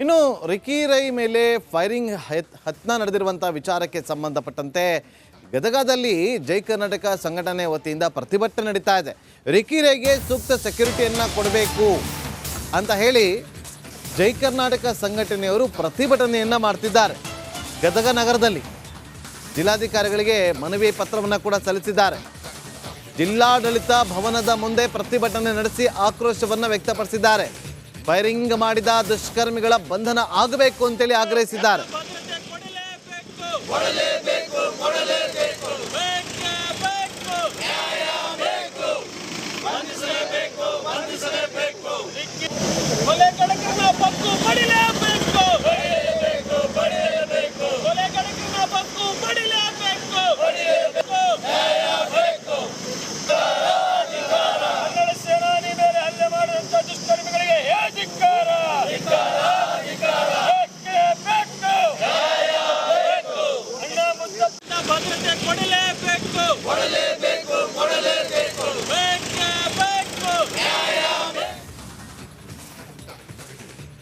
ಇನ್ನು ರಿಕಿ ರೈ ಮೇಲೆ ಫೈರಿಂಗ್ ಯತ್ನ ನಡೆದಿರುವಂಥ ವಿಚಾರಕ್ಕೆ ಸಂಬಂಧಪಟ್ಟಂತೆ ಗದಗದಲ್ಲಿ ಜೈ ಕರ್ನಾಟಕ ಸಂಘಟನೆ ವತಿಯಿಂದ ಪ್ರತಿಭಟನೆ ನಡೀತಾ ಇದೆ. ರಿಕಿ ರೈಗೆ ಸೂಕ್ತ ಸೆಕ್ಯೂರಿಟಿಯನ್ನು ಕೊಡಬೇಕು ಅಂತ ಹೇಳಿ ಜೈ ಕರ್ನಾಟಕ ಸಂಘಟನೆಯವರು ಪ್ರತಿಭಟನೆಯನ್ನು ಮಾಡ್ತಿದ್ದಾರೆ. ಗದಗ ನಗರದಲ್ಲಿ ಜಿಲ್ಲಾಧಿಕಾರಿಗಳಿಗೆ ಮನವಿ ಪತ್ರವನ್ನು ಕೂಡ ಸಲ್ಲಿಸಿದ್ದಾರೆ. ಜಿಲ್ಲಾಡಳಿತ ಭವನದ ಮುಂದೆ ಪ್ರತಿಭಟನೆ ನಡೆಸಿ ಆಕ್ರೋಶವನ್ನು ವ್ಯಕ್ತಪಡಿಸಿದ್ದಾರೆ. ಫೈರಿಂಗ್ ಮಾಡಿದ ದುಷ್ಕರ್ಮಿಗಳ ಬಂಧನ ಆಗಬೇಕು ಅಂತೇಳಿ ಆಗ್ರಹಿಸಿದ್ದಾರೆ.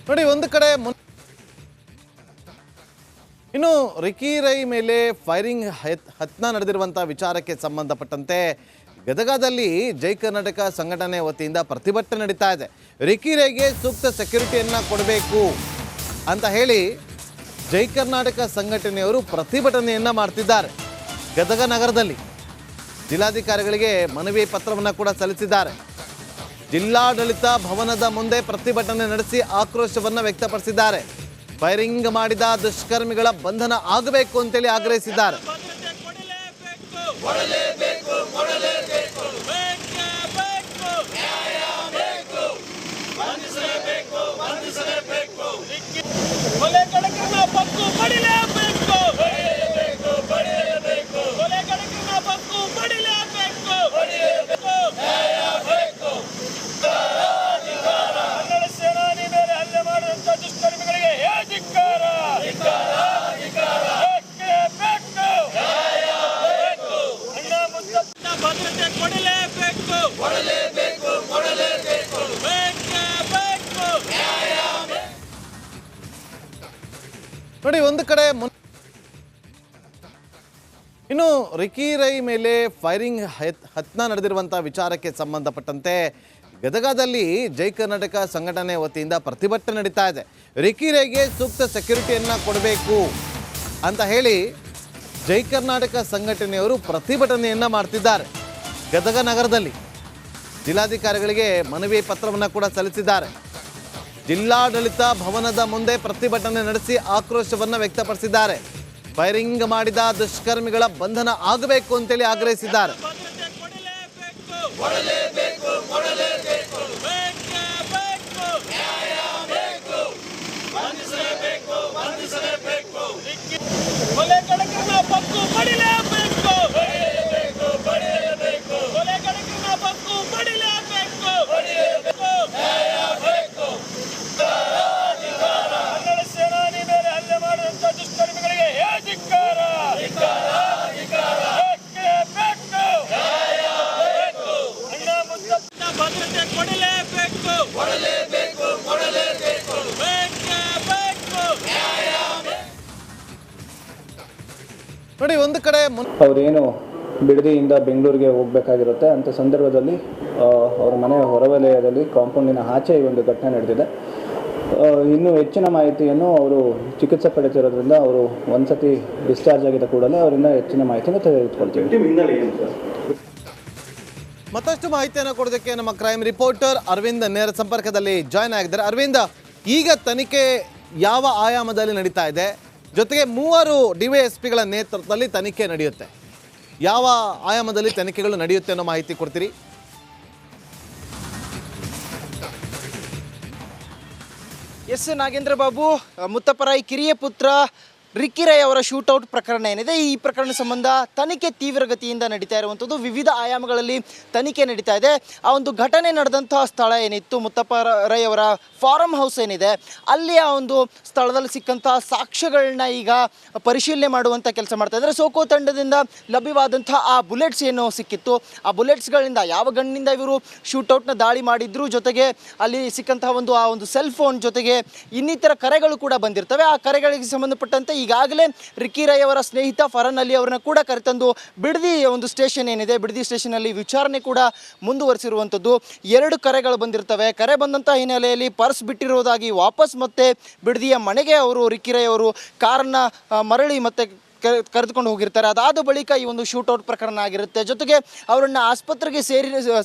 ನೋಡಿ, ಒಂದು ಕಡೆ ಇನ್ನು ರಿಕಿ ರೈ ಮೇಲೆ ಫೈರಿಂಗ್ ಯತ್ನ ನಡೆದಿರುವಂಥ ವಿಚಾರಕ್ಕೆ ಸಂಬಂಧಪಟ್ಟಂತೆ ಗದಗದಲ್ಲಿ ಜೈ ಕರ್ನಾಟಕ ಸಂಘಟನೆ ವತಿಯಿಂದ ಪ್ರತಿಭಟನೆ ನಡೀತಾ ಇದೆ. ರಿಕಿ ರೈಗೆ ಸೂಕ್ತ ಸೆಕ್ಯೂರಿಟಿಯನ್ನು ಕೊಡಬೇಕು ಅಂತ ಹೇಳಿ ಜೈ ಕರ್ನಾಟಕ ಸಂಘಟನೆಯವರು ಪ್ರತಿಭಟನೆಯನ್ನು ಮಾಡ್ತಿದ್ದಾರೆ. ಗದಗ ನಗರದಲ್ಲಿ ಜಿಲ್ಲಾಧಿಕಾರಿಗಳಿಗೆ ಮನವಿ ಪತ್ರವನ್ನು ಕೂಡ ಸಲ್ಲಿಸಿದ್ದಾರೆ. ಜಿಲ್ಲಾಡಳಿತ ಭವನದ ಮುಂದೆ ಪ್ರತಿಭಟನೆ ನಡೆಸಿ ಆಕ್ರೋಶವನ್ನು ವ್ಯಕ್ತಪಡಿಸಿದ್ದಾರೆ. ಫೈರಿಂಗ್ ಮಾಡಿದ ದುಷ್ಕರ್ಮಿಗಳ ಬಂಧನ ಆಗಬೇಕು ಅಂತೇಳಿ ಆಗ್ರಹಿಸಿದ್ದಾರೆ. ನೋಡಿ, ಒಂದು ಕಡೆ ಇನ್ನು ರಿಕಿ ರೈ ಮೇಲೆ ಫೈರಿಂಗ್ ಯತ್ನ ನಡೆದಿರುವಂಥ ವಿಚಾರಕ್ಕೆ ಸಂಬಂಧಪಟ್ಟಂತೆ ಗದಗದಲ್ಲಿ ಜೈ ಕರ್ನಾಟಕ ಸಂಘಟನೆ ವತಿಯಿಂದ ಪ್ರತಿಭಟನೆ ನಡೀತಾ ಇದೆ. ರಿಕಿ ರೈಗೆ ಸೂಕ್ತ ಸೆಕ್ಯೂರಿಟಿಯನ್ನು ಕೊಡಬೇಕು ಅಂತ ಹೇಳಿ ಜೈ ಕರ್ನಾಟಕ ಸಂಘಟನೆಯವರು ಪ್ರತಿಭಟನೆಯನ್ನು ಮಾಡ್ತಿದ್ದಾರೆ. ಗದಗ ನಗರದಲ್ಲಿ ಜಿಲ್ಲಾಧಿಕಾರಿಗಳಿಗೆ ಮನವಿ ಪತ್ರವನ್ನು ಕೂಡ ಸಲ್ಲಿಸಿದ್ದಾರೆ. ಜಿಲ್ಲಾಡಳಿತ ಭವನದ ಮುಂದೆ ಪ್ರತಿಭಟನೆ ನಡೆಸಿ ಆಕ್ರೋಶವನ್ನು ವ್ಯಕ್ತಪಡಿಸಿದ್ದಾರೆ. ಫೈರಿಂಗ್ ಮಾಡಿದ ದುಷ್ಕರ್ಮಿಗಳ ಬಂಧನ ಆಗಬೇಕು ಅಂತೇಳಿ ಆಗ್ರಹಿಸಿದ್ದಾರೆ. ನೋಡಿ, ಒಂದು ಕಡೆ ಅವರೇನು ಬಿಡದಿಯಿಂದ ಬೆಂಗಳೂರಿಗೆ ಹೋಗಬೇಕಾಗಿರುತ್ತೆ. ಅಂಥ ಸಂದರ್ಭದಲ್ಲಿ ಅವರ ಮನೆಯ ಹೊರವಲಯದಲ್ಲಿ ಕಾಂಪೌಂಡಿನ ಆಚೆ ಈ ಒಂದು ಘಟನೆ ನಡೆದಿದೆ. ಇನ್ನೂ ಹೆಚ್ಚಿನ ಮಾಹಿತಿಯನ್ನು ಅವರು ಚಿಕಿತ್ಸೆ ಪಡೆದಿರೋದ್ರಿಂದ ಅವರು ಒಂದ್ಸತಿ ಡಿಸ್ಚಾರ್ಜ್ ಆಗಿದ್ದ ಕೂಡಲೇ ಅವರಿಂದ ಹೆಚ್ಚಿನ ಮಾಹಿತಿಯನ್ನು ತೆಗೆದುಕೊಳ್ತೀವಿ. ಮತ್ತಷ್ಟು ಮಾಹಿತಿಯನ್ನು ಕೊಡೋದಕ್ಕೆ ನಮ್ಮ ಕ್ರೈಮ್ ರಿಪೋರ್ಟರ್ ಅರವಿಂದ್ ನೇರ ಸಂಪರ್ಕದಲ್ಲಿ ಜಾಯ್ನ್ ಆಗಿದ್ದಾರೆ. ಅರವಿಂದ್, ಈಗ ತನಿಖೆ ಯಾವ ಆಯಾಮದಲ್ಲಿ ನಡೀತಾ ಇದೆ? ಜೊತೆಗೆ 3 DYSPಗಳ ನೇತೃತ್ವದಲ್ಲಿ ತನಿಖೆ ನಡೆಯುತ್ತೆ. ಯಾವ ಆಯಾಮದಲ್ಲಿ ತನಿಖೆಗಳು ನಡೆಯುತ್ತೆ ಅನ್ನೋ ಮಾಹಿತಿ ಕೊಡ್ತೀರಿ? ಎಸ್ ನಾಗೇಂದ್ರ ಬಾಬು, ಮುತ್ತಪ್ಪರಾಯ್ ಕಿರಿಯ ಪುತ್ರ ರಿಕ್ಕಿ ರೈ ಅವರ ಶೂಟೌಟ್ ಪ್ರಕರಣ ಏನಿದೆ, ಈ ಪ್ರಕರಣ ಸಂಬಂಧ ತನಿಖೆ ತೀವ್ರಗತಿಯಿಂದ ನಡೀತಾ ಇರುವಂಥದ್ದು. ವಿವಿಧ ಆಯಾಮಗಳಲ್ಲಿ ತನಿಖೆ ನಡೀತಾ ಇದೆ. ಆ ಒಂದು ಘಟನೆ ನಡೆದಂತಹ ಸ್ಥಳ ಏನಿತ್ತು, ಮುತ್ತಪ್ಪ ರೈ ಅವರ ಫಾರಂ ಹೌಸ್ ಏನಿದೆ, ಅಲ್ಲಿ ಆ ಒಂದು ಸ್ಥಳದಲ್ಲಿ ಸಿಕ್ಕಂತಹ ಸಾಕ್ಷ್ಯಗಳನ್ನ ಈಗ ಪರಿಶೀಲನೆ ಮಾಡುವಂಥ ಕೆಲಸ ಮಾಡ್ತಾ ಇದ್ದಾರೆ. ಸೋಕೋ ತಂಡದಿಂದ ಲಭ್ಯವಾದಂತಹ ಆ ಬುಲೆಟ್ಸ್ ಏನು ಸಿಕ್ಕಿತ್ತು, ಆ ಬುಲೆಟ್ಸ್ಗಳಿಂದ ಯಾವ ಗಣ್ಣಿಂದ ಇವರು ಶೂಟೌಟ್ನ ದಾಳಿ ಮಾಡಿದ್ರು, ಜೊತೆಗೆ ಅಲ್ಲಿ ಸಿಕ್ಕಂತಹ ಆ ಒಂದು ಸೆಲ್ ಫೋನ್ ಜೊತೆಗೆ ಇನ್ನಿತರ ಕರೆಗಳು ಕೂಡ ಬಂದಿರ್ತವೆ. ಆ ಕರೆಗಳಿಗೆ ಸಂಬಂಧಪಟ್ಟಂತೆ ಈಗಾಗಲೇ ರಿಕ್ಕಿ ರೈ ಅವರ ಸ್ನೇಹಿತ ಫರನ್ ಅಲಿ ಅವರನ್ನ ಕೂಡ ಕರೆತಂದು ಬಿಡದಿ ಒಂದು ಸ್ಟೇಷನ್ ಏನಿದೆ, ಬಿಡದಿ ಸ್ಟೇಷನಲ್ಲಿ ವಿಚಾರಣೆ ಕೂಡ ಮುಂದುವರಿಸಿರುವಂಥದ್ದು. 2 ಕರೆಗಳು ಬಂದಿರ್ತವೆ. ಕರೆ ಬಂದಂಥ ಹಿನ್ನೆಲೆಯಲ್ಲಿ ಪರ್ಸ್ ಬಿಟ್ಟಿರುವುದಾಗಿ ವಾಪಸ್ ಮತ್ತೆ ಬಿಡದಿಯ ಮನೆಗೆ ಅವರು ರಿಕ್ಕಿ ರೈ ಅವರು ಕಾರನ್ನ ಮರಳಿ ಮತ್ತೆ ಕರೆದುಕೊಂಡು ಹೋಗಿರ್ತಾರೆ. ಅದಾದ ಬಳಿಕ ಈ ಒಂದು ಶೂಟೌಟ್ ಪ್ರಕರಣ ಆಗಿರುತ್ತೆ. ಜೊತೆಗೆ ಅವರನ್ನು ಆಸ್ಪತ್ರೆಗೆ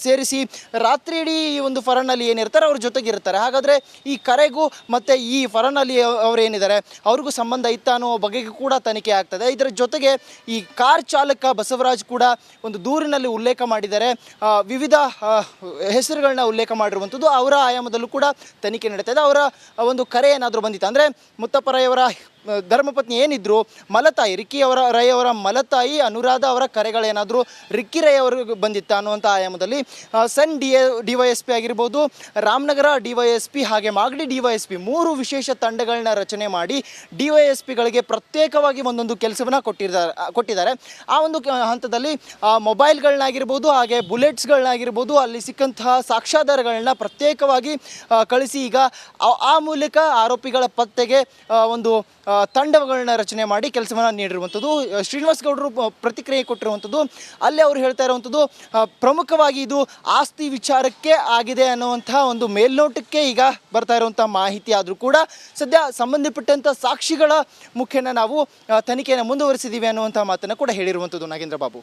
ಸೇರಿಸಿ ರಾತ್ರಿ ಇಡೀ ಈ ಒಂದು ಫರನ್ ಅಲಿ ಏನಿರ್ತಾರೆ ಅವ್ರ ಜೊತೆಗೆ ಇರ್ತಾರೆ. ಹಾಗಾದರೆ ಈ ಕರೆಗೂ ಮತ್ತು ಈ ಫರನ್ ಅಲಿ ಅವರು ಏನಿದ್ದಾರೆ ಅವ್ರಿಗೂ ಸಂಬಂಧ ಇತ್ತ ಅನ್ನೋ ಬಗೆಗೂ ಕೂಡ ತನಿಖೆ ಆಗ್ತದೆ. ಇದರ ಜೊತೆಗೆ ಈ ಕಾರ್ ಚಾಲಕ ಬಸವರಾಜ್ ಕೂಡ ಒಂದು ದೂರಿನಲ್ಲಿ ಉಲ್ಲೇಖ ಮಾಡಿದ್ದಾರೆ. ವಿವಿಧ ಹೆಸರುಗಳನ್ನ ಉಲ್ಲೇಖ ಮಾಡಿರುವಂಥದ್ದು. ಅವರ ಆಯಾಮದಲ್ಲೂ ಕೂಡ ತನಿಖೆ ನಡೀತಾ ಇದೆ. ಅವರ ಒಂದು ಕರೆ ಏನಾದರೂ ಬಂದಿತ್ತು ಅಂದರೆ ಮುತ್ತಪ್ಪ ರೈ ಅವರ ಧರ್ಮಪತ್ನಿ ಏನಿದ್ರು ಮಲತಾಯಿ, ರಿಕ್ಕಿ ರೈ ಅವರ ಮಲತಾಯಿ ಅನುರಾಧ ಅವರ ಕರೆಗಳೇನಾದರೂ ರಿಕ್ಕಿ ರೈ ಅವ್ರಿಗೆ ಬಂದಿತ್ತ ಅನ್ನುವಂಥ ಆಯಾಮದಲ್ಲಿ ಸನ್ DYSP ಆಗಿರ್ಬೋದು, ರಾಮನಗರ DYSP ಹಾಗೆ ಮಾಗಡಿ DYSP 3 ವಿಶೇಷ ತಂಡಗಳನ್ನ ರಚನೆ ಮಾಡಿ DYSPಗಳಿಗೆ ಪ್ರತ್ಯೇಕವಾಗಿ ಒಂದೊಂದು ಕೆಲಸವನ್ನು ಕೊಟ್ಟಿದ್ದಾರೆ. ಆ ಒಂದು ಹಂತದಲ್ಲಿ ಮೊಬೈಲ್ಗಳನ್ನಾಗಿರ್ಬೋದು ಹಾಗೆ ಬುಲೆಟ್ಸ್ಗಳನ್ನಾಗಿರ್ಬೋದು ಅಲ್ಲಿ ಸಿಕ್ಕಂತಹ ಸಾಕ್ಷ್ಯಾಧಾರಗಳನ್ನ ಪ್ರತ್ಯೇಕವಾಗಿ ಕಳಿಸಿ ಈಗ ಆ ಮೂಲಕ ಆರೋಪಿಗಳ ಪತ್ತೆಗೆ ಒಂದು ತಂಡಗಳನ್ನ ರಚನೆ ಮಾಡಿ ಕೆಲಸವನ್ನು ನೀಡಿರುವಂಥದ್ದು. ಶ್ರೀನಿವಾಸ್ ಗೌಡರು ಪ್ರತಿಕ್ರಿಯೆ ಕೊಟ್ಟಿರುವಂಥದ್ದು. ಅಲ್ಲಿ ಅವರು ಹೇಳ್ತಾ ಇರುವಂಥದ್ದು ಪ್ರಮುಖವಾಗಿ ಇದು ಆಸ್ತಿ ವಿಚಾರಕ್ಕೆ ಆಗಿದೆ ಅನ್ನುವಂಥ ಒಂದು ಮೇಲ್ನೋಟಕ್ಕೆ ಈಗ ಬರ್ತಾ ಇರುವಂಥ ಮಾಹಿತಿ ಆದರೂ ಕೂಡ ಸದ್ಯ ಸಂಬಂಧಪಟ್ಟಂಥ ಸಾಕ್ಷಿಗಳ ಮುಖೇನ ನಾವು ತನಿಖೆಯನ್ನು ಮುಂದುವರಿಸಿದ್ದೀವಿ ಅನ್ನುವಂಥ ಮಾತನ್ನು ಕೂಡ ಹೇಳಿರುವಂಥದ್ದು. Nagendra Babu.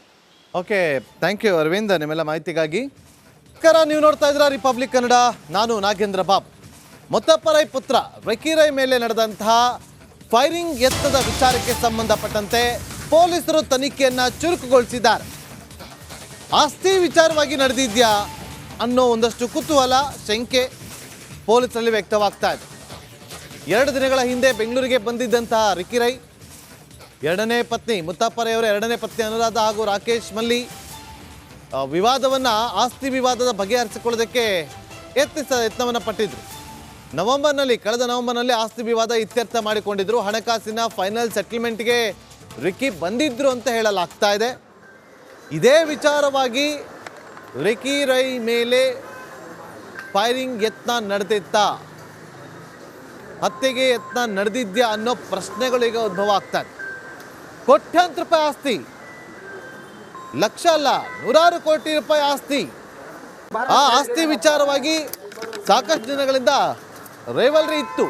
Okay, thank you Arvind ನಿಮ್ಮೆಲ್ಲ ಮಾಹಿತಿಗಾಗಿ. ನೀವು ನೋಡ್ತಾ ಇದ್ದೀರಾ ರಿಪಬ್ಲಿಕ್ ಕನ್ನಡ, ನಾನು ನಾಗೇಂದ್ರ ಬಾಬು. ಮುತ್ತಪ್ಪ ರೈ ಪುತ್ರ ರಿಕ್ಕಿ ರೈ ಮೇಲೆ ನಡೆದಂತಹ ಫೈರಿಂಗ್ ಯತ್ನದ ವಿಚಾರಕ್ಕೆ ಸಂಬಂಧಪಟ್ಟಂತೆ ಪೊಲೀಸರು ತನಿಖೆಯನ್ನ ಚುರುಕುಗೊಳಿಸಿದ್ದಾರೆ. ಆಸ್ತಿ ವಿಚಾರವಾಗಿ ನಡೆದಿದ್ಯಾ ಅನ್ನೋ ಒಂದಷ್ಟು ಕುತೂಹಲ, ಶಂಕೆ ಪೊಲೀಸರಲ್ಲಿ ವ್ಯಕ್ತವಾಗ್ತಾ ಇದೆ. 2 ದಿನಗಳ ಹಿಂದೆ ಬೆಂಗಳೂರಿಗೆ ಬಂದಿದ್ದಂತಹ ರಿಕ್ಕಿ ರೈ ಎರಡನೇ ಪತ್ನಿ ಮುತ್ತಪ್ಪ ರೈ ಅವರ ಎರಡನೇ ಪತ್ನಿ ಅನುರಾಧ ಹಾಗೂ ರಾಕೇಶ್ ಮಲ್ಲಿ ಆಸ್ತಿ ವಿವಾದದ ಬಗೆಹರಿಸಿಕೊಳ್ಳೋದಕ್ಕೆ ಯತ್ನವನ್ನು ಪಟ್ಟಿದ್ರು. ಕಳೆದ ನವೆಂಬರ್ನಲ್ಲಿ ಆಸ್ತಿ ವಿವಾದ ಇತ್ಯರ್ಥ ಮಾಡಿಕೊಂಡಿದ್ರು. ಹಣಕಾಸಿನ ಫೈನಲ್ ಸೆಟಲ್ಮೆಂಟ್ಗೆ ರಿಕ್ಕಿ ಬಂದಿದ್ರು ಅಂತ ಹೇಳಲಾಗ್ತಾ ಇದೆ. ಇದೇ ವಿಚಾರವಾಗಿ ರಿಕ್ಕಿ ರೈ ಮೇಲೆ ಫೈರಿಂಗ್ ಯತ್ನ ನಡೆದಿತ್ತಾ, ಹತ್ಯೆಗೆ ಯತ್ನ ನಡೆದಿದ್ಯಾ ಅನ್ನೋ ಪ್ರಶ್ನೆಗಳು ಈಗ ಉದ್ಭವ ಆಗ್ತಾ ಇದೆ. ಕೋಟ್ಯಾಂತರ ರೂಪಾಯಿ ಆಸ್ತಿ, ಲಕ್ಷ ಅಲ್ಲ 100 ಕೋಟಿ ರೂಪಾಯಿ ಆಸ್ತಿ. ಆ ಆಸ್ತಿ ವಿಚಾರವಾಗಿ ಸಾಕಷ್ಟು ದಿನಗಳಿಂದ ರೈವಲ್ರಿ ಇತ್ತು,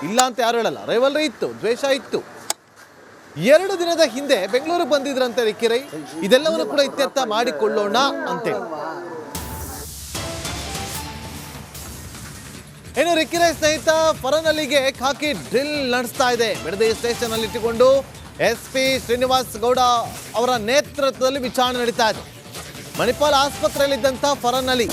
ಇಲ್ಲ ಅಂತ ಯಾರು ಹೇಳಲ್ಲ. ರೈವಲ್ರಿ ಇತ್ತು, ದ್ವೇಷ ಇತ್ತು. 2 ದಿನದ ಹಿಂದೆ ಬೆಂಗಳೂರಿಗೆ ಬಂದಿದ್ರಂತೆ ರಿಕ್ಕಿ ರೈ. ಇದೆಲ್ಲವನ್ನು ಕೂಡ ಇತ್ಯರ್ಥ ಮಾಡಿಕೊಳ್ಳೋಣ ಅಂತೇಳಿ ಏನು ರಿಕ್ಕಿ ರೈ ಸ್ನೇಹಿತ ಫರನ್ ಅಲಿಗೆ ಖಾಕಿ ಡ್ರಿಲ್ ನಡೆಸ್ತಾ ಇದೆ. ಬಿಡದಿ ಸ್ಟೇಷನ್ ಅಲ್ಲಿ ಇಟ್ಟುಕೊಂಡು SP ಶ್ರೀನಿವಾಸ್ ಗೌಡ ಅವರ ನೇತೃತ್ವದಲ್ಲಿ ವಿಚಾರಣೆ ನಡೀತಾ ಇದೆ. ಮಣಿಪಾಲ್ ಆಸ್ಪತ್ರೆಯಲ್ಲಿದ್ದಂಥ ಫರನ್ ಅಲಿ